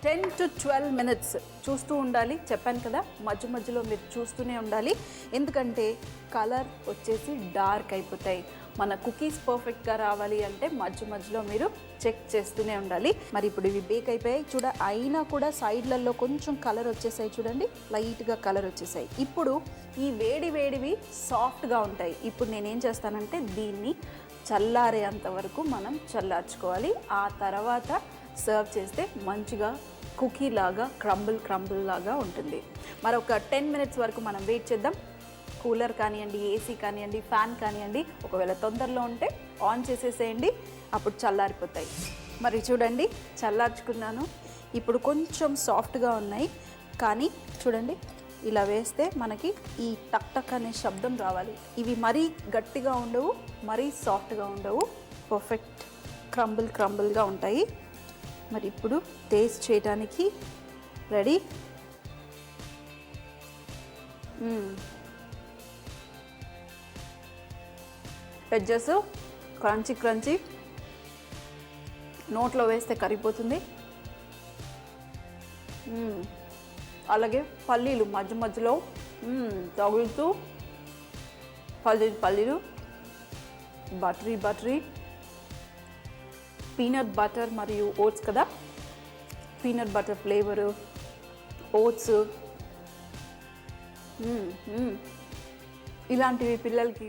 10 to 12 minutes చూస్తూ ఉండాలి. చెప్పాను కదా, మధ్య మధ్యలో మీరు చూస్తూనే ఉండాలి. ఎందుకంటే కలర్ వచ్చేసి డార్క్ అయిపోతాయి. మన కుకీస్ పర్ఫెక్ట్గా రావాలి అంటే మధ్య మధ్యలో మీరు చెక్ చేస్తూనే ఉండాలి. మరి ఇప్పుడు ఇవి బేక్ అయిపోయాయి అయినా కూడా సైడ్లలో కొంచెం కలర్ వచ్చేసాయి చూడండి, లైట్గా కలర్ వచ్చేసాయి. ఇప్పుడు ఈ వేడివి సాఫ్ట్గా ఉంటాయి. ఇప్పుడు నేనేం చేస్తానంటే దీన్ని చల్లారేంత వరకు మనం చల్లార్చుకోవాలి. ఆ తర్వాత సర్వ్ చేస్తే మంచిగా కుకీ లాగా క్రంబుల్ లాగా ఉంటుంది. మరొక 10 minutes వరకు మనం వెయిట్ చేద్దాం. కూలర్ కానివ్వండి, ఏసీ కానివ్వండి, ఫ్యాన్ కానివ్వండి, ఒకవేళ తొందరలో ఉంటే ఆన్ చేసేసేయండి, అప్పుడు చల్లారిపోతాయి. మరి చూడండి, చల్లార్చుకున్నాను. ఇప్పుడు కొంచెం సాఫ్ట్గా ఉన్నాయి, కానీ చూడండి ఇలా వేస్తే మనకి ఈ టక్ టక్ అనే శబ్దం రావాలి. ఇవి మరీ గట్టిగా ఉండవు, మరీ సాఫ్ట్గా ఉండవు, పర్ఫెక్ట్ క్రంబుల్గా ఉంటాయి. మరి ఇప్పుడు టేస్ట్ చేయడానికి రెడీ. ఎడ్జెస్ క్రంచీ నోట్లో వేస్తే కరిగిపోతుంది. అలాగే పల్లీలు మధ్య మధ్యలో తగులుతూ పల్లీలు బటరీ పీనట్ బటర్ మరియు ఓట్స్ కదా, పీనట్ బటర్ ఫ్లేవరు, ఓట్స్, ఇలాంటివి పిల్లలకి